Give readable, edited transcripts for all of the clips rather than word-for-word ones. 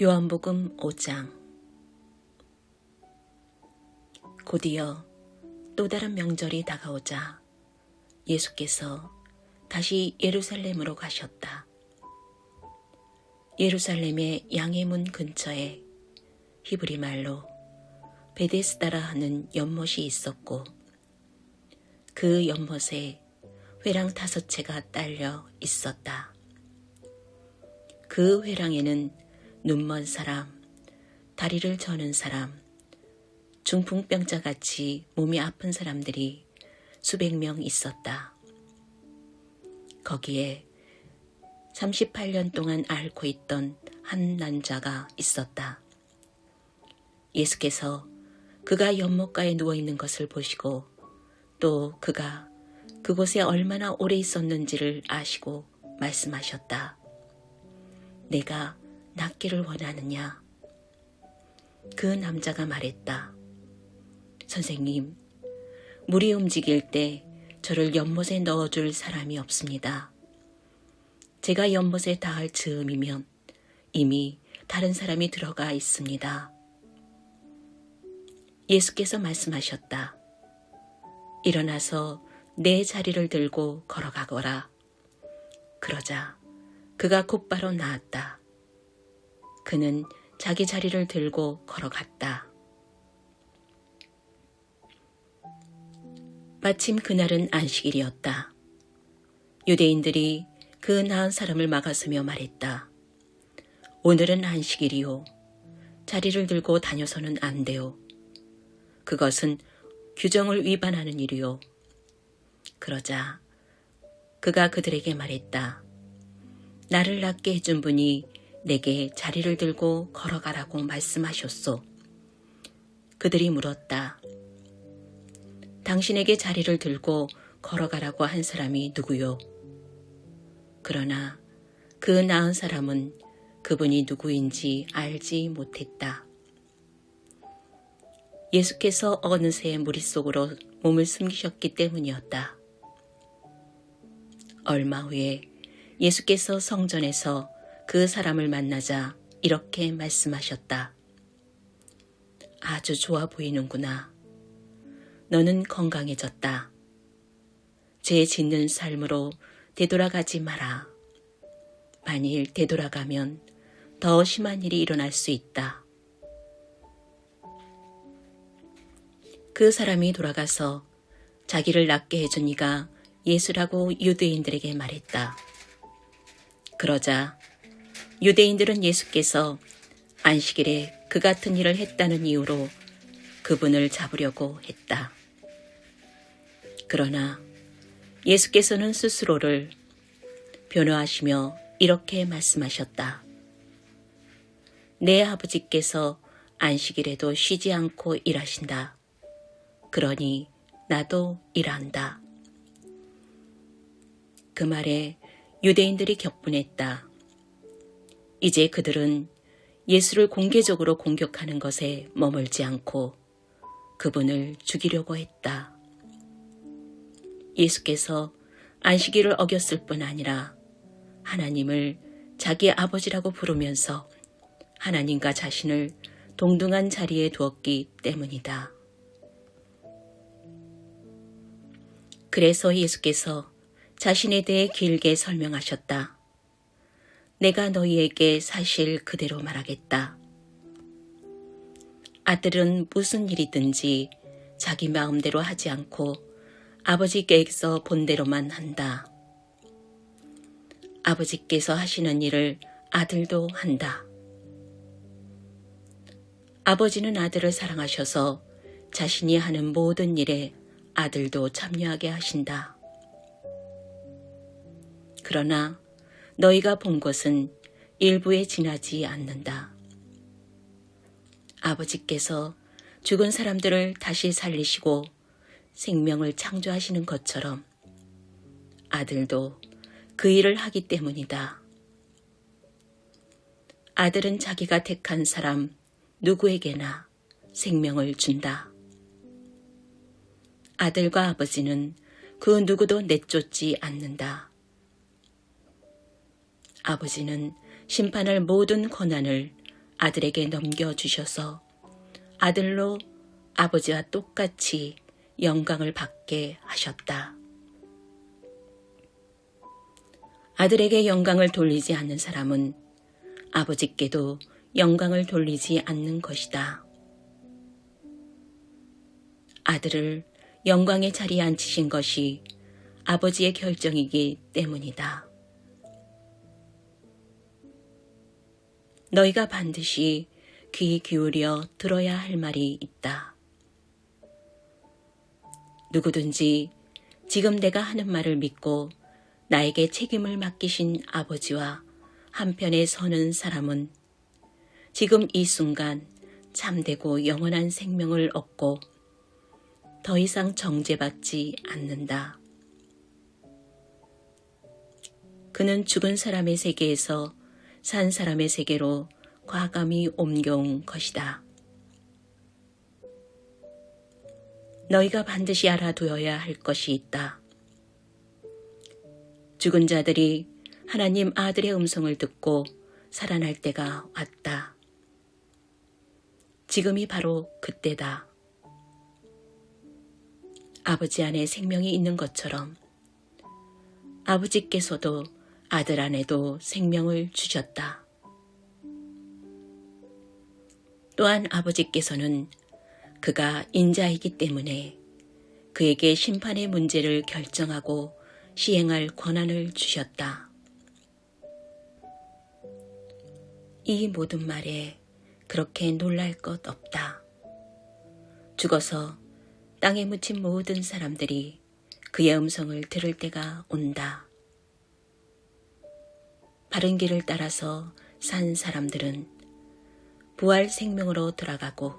요한복음 5장. 곧이어 또 다른 명절이 다가오자 예수께서 다시 예루살렘으로 가셨다. 예루살렘의 양의 문 근처에 히브리 말로 베데스다라 하는 연못이 있었고, 그 연못에 회랑 5채가 딸려 있었다. 그 회랑에는 눈먼 사람, 다리를 저는 사람, 중풍병자같이 몸이 아픈 사람들이 수백 명 있었다. 거기에 38년 동안 앓고 있던 한 난자가 있었다. 예수께서 그가 연못가에 누워있는 것을 보시고, 또 그가 그곳에 얼마나 오래 있었는지를 아시고 말씀하셨다. 내가 낫기를 원하느냐? 그 남자가 말했다. 선생님, 물이 움직일 때 저를 연못에 넣어줄 사람이 없습니다. 제가 연못에 닿을 즈음이면 이미 다른 사람이 들어가 있습니다. 예수께서 말씀하셨다. 일어나서 내 자리를 들고 걸어가거라. 그러자 그가 곧바로 나았다. 그는 자기 자리를 들고 걸어갔다. 마침 그날은 안식일이었다. 유대인들이 그 나은 사람을 막아서며 말했다. 오늘은 안식일이요. 자리를 들고 다녀서는 안 돼요. 그것은 규정을 위반하는 일이요. 그러자 그가 그들에게 말했다. 나를 낫게 해준 분이 내게 자리를 들고 걸어가라고 말씀하셨소. 그들이 물었다. 당신에게 자리를 들고 걸어가라고 한 사람이 누구요? 그러나 그 나은 사람은 그분이 누구인지 알지 못했다. 예수께서 어느새 무리 속으로 몸을 숨기셨기 때문이었다. 얼마 후에 예수께서 성전에서 그 사람을 만나자 이렇게 말씀하셨다. 아주 좋아 보이는구나. 너는 건강해졌다. 죄 짓는 삶으로 되돌아가지 마라. 만일 되돌아가면 더 심한 일이 일어날 수 있다. 그 사람이 돌아가서 자기를 낫게 해준 이가 예수라고 유대인들에게 말했다. 그러자 유대인들은 예수께서 안식일에 그 같은 일을 했다는 이유로 그분을 잡으려고 했다. 그러나 예수께서는 스스로를 변호하시며 이렇게 말씀하셨다. 내 아버지께서 안식일에도 쉬지 않고 일하신다. 그러니 나도 일한다. 그 말에 유대인들이 격분했다. 이제 그들은 예수를 공개적으로 공격하는 것에 머물지 않고 그분을 죽이려고 했다. 예수께서 안식일을 어겼을 뿐 아니라 하나님을 자기 아버지라고 부르면서 하나님과 자신을 동등한 자리에 두었기 때문이다. 그래서 예수께서 자신에 대해 길게 설명하셨다. 내가 너희에게 사실 그대로 말하겠다. 아들은 무슨 일이든지 자기 마음대로 하지 않고 아버지께서 본대로만 한다. 아버지께서 하시는 일을 아들도 한다. 아버지는 아들을 사랑하셔서 자신이 하는 모든 일에 아들도 참여하게 하신다. 그러나 너희가 본 것은 일부에 지나지 않는다. 아버지께서 죽은 사람들을 다시 살리시고 생명을 창조하시는 것처럼 아들도 그 일을 하기 때문이다. 아들은 자기가 택한 사람 누구에게나 생명을 준다. 아들과 아버지는 그 누구도 내쫓지 않는다. 아버지는 심판할 모든 권한을 아들에게 넘겨주셔서 아들로 아버지와 똑같이 영광을 받게 하셨다. 아들에게 영광을 돌리지 않는 사람은 아버지께도 영광을 돌리지 않는 것이다. 아들을 영광의 자리에 앉히신 것이 아버지의 결정이기 때문이다. 너희가 반드시 귀 기울여 들어야 할 말이 있다. 누구든지 지금 내가 하는 말을 믿고 나에게 책임을 맡기신 아버지와 한편에 서는 사람은 지금 이 순간 참되고 영원한 생명을 얻고 더 이상 정죄받지 않는다. 그는 죽은 사람의 세계에서 산 사람의 세계로 과감히 옮겨온 것이다. 너희가 반드시 알아두어야 할 것이 있다. 죽은 자들이 하나님 아들의 음성을 듣고 살아날 때가 왔다. 지금이 바로 그때다. 아버지 안에 생명이 있는 것처럼 아버지께서도 아들 안에도 생명을 주셨다. 또한 아버지께서는 그가 인자이기 때문에 그에게 심판의 문제를 결정하고 시행할 권한을 주셨다. 이 모든 말에 그렇게 놀랄 것 없다. 죽어서 땅에 묻힌 모든 사람들이 그의 음성을 들을 때가 온다. 바른 길을 따라서 산 사람들은 부활 생명으로 들어가고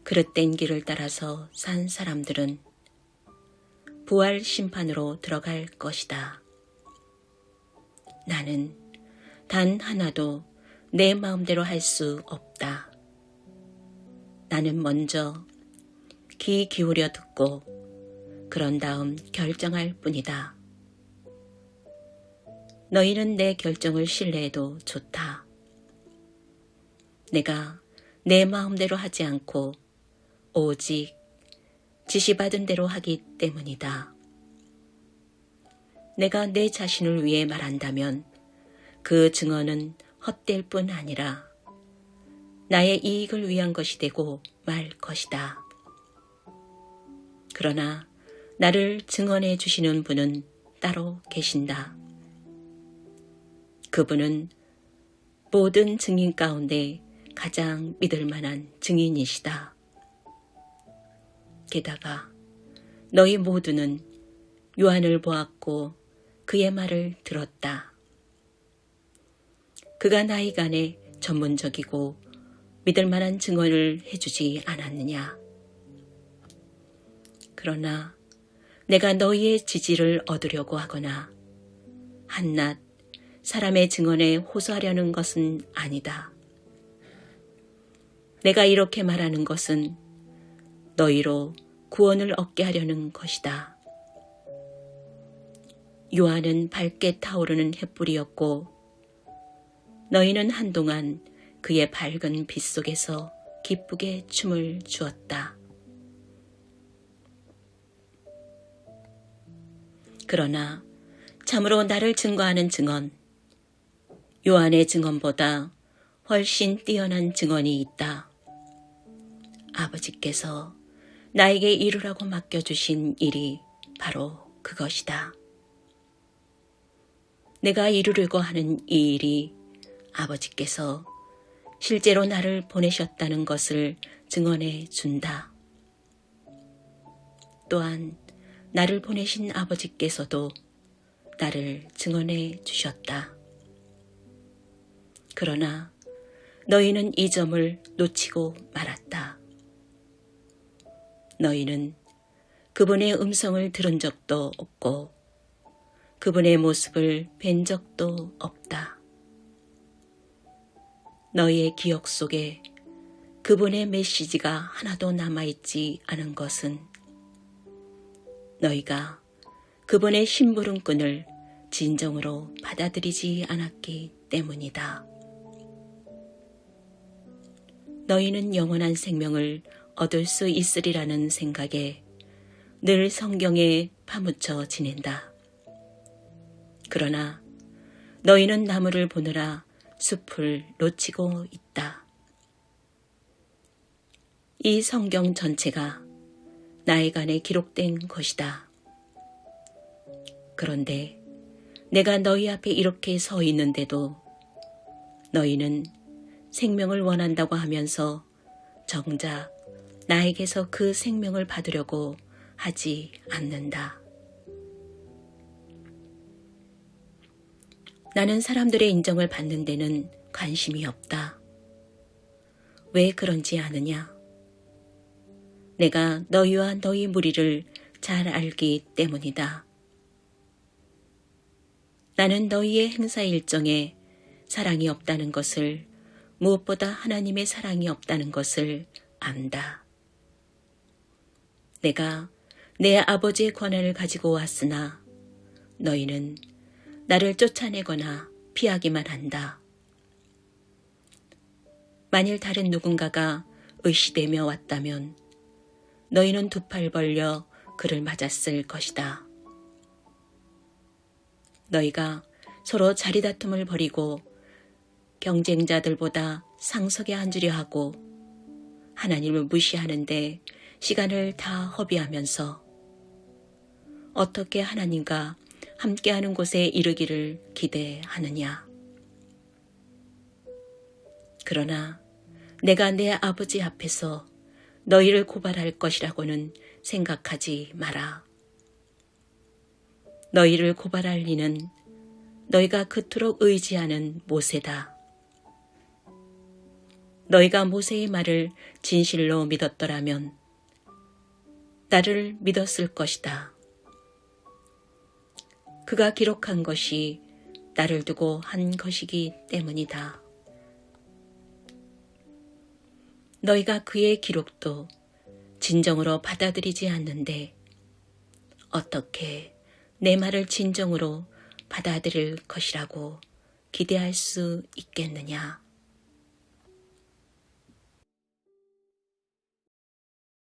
그릇된 길을 따라서 산 사람들은 부활 심판으로 들어갈 것이다. 나는 단 하나도 내 마음대로 할 수 없다. 나는 먼저 귀 기울여 듣고 그런 다음 결정할 뿐이다. 너희는 내 결정을 신뢰해도 좋다. 내가 내 마음대로 하지 않고 오직 지시받은 대로 하기 때문이다. 내가 내 자신을 위해 말한다면 그 증언은 헛될 뿐 아니라 나의 이익을 위한 것이 되고 말 것이다. 그러나 나를 증언해 주시는 분은 따로 계신다. 그분은 모든 증인 가운데 가장 믿을 만한 증인이시다. 게다가 너희 모두는 요한을 보았고 그의 말을 들었다. 그가 나이간에 전문적이고 믿을 만한 증언을 해주지 않았느냐. 그러나 내가 너희의 지지를 얻으려고 하거나 한낱 사람의 증언에 호소하려는 것은 아니다. 내가 이렇게 말하는 것은 너희로 구원을 얻게 하려는 것이다. 요한은 밝게 타오르는 횃불이었고 너희는 한동안 그의 밝은 빛 속에서 기쁘게 춤을 추었다. 그러나 참으로 나를 증거하는 증언, 요한의 증언보다 훨씬 뛰어난 증언이 있다. 아버지께서 나에게 이루라고 맡겨주신 일이 바로 그것이다. 내가 이루려고 하는 이 일이 아버지께서 실제로 나를 보내셨다는 것을 증언해 준다. 또한 나를 보내신 아버지께서도 나를 증언해 주셨다. 그러나 너희는 이 점을 놓치고 말았다. 너희는 그분의 음성을 들은 적도 없고 그분의 모습을 뵌 적도 없다. 너희의 기억 속에 그분의 메시지가 하나도 남아있지 않은 것은 너희가 그분의 심부름꾼을 진정으로 받아들이지 않았기 때문이다. 너희는 영원한 생명을 얻을 수 있으리라는 생각에 늘 성경에 파묻혀 지낸다. 그러나 너희는 나무를 보느라 숲을 놓치고 있다. 이 성경 전체가 나에간에 기록된 것이다. 그런데 내가 너희 앞에 이렇게 서 있는데도 너희는 생명을 원한다고 하면서 정작 나에게서 그 생명을 받으려고 하지 않는다. 나는 사람들의 인정을 받는 데는 관심이 없다. 왜 그런지 아느냐? 내가 너희와 너희 무리를 잘 알기 때문이다. 나는 너희의 행사 일정에 사랑이 없다는 것을, 무엇보다 하나님의 사랑이 없다는 것을 안다. 내가 내 아버지의 권한을 가지고 왔으나 너희는 나를 쫓아내거나 피하기만 한다. 만일 다른 누군가가 의시되며 왔다면 너희는 두 팔 벌려 그를 맞았을 것이다. 너희가 서로 자리다툼을 벌이고 경쟁자들보다 상석에 앉으려 하고 하나님을 무시하는데 시간을 다 허비하면서 어떻게 하나님과 함께하는 곳에 이르기를 기대하느냐. 그러나 내가 내 아버지 앞에서 너희를 고발할 것이라고는 생각하지 마라. 너희를 고발할 리는 너희가 그토록 의지하는 모세다. 너희가 모세의 말을 진실로 믿었더라면 나를 믿었을 것이다. 그가 기록한 것이 나를 두고 한 것이기 때문이다. 너희가 그의 기록도 진정으로 받아들이지 않는데 어떻게 내 말을 진정으로 받아들일 것이라고 기대할 수 있겠느냐?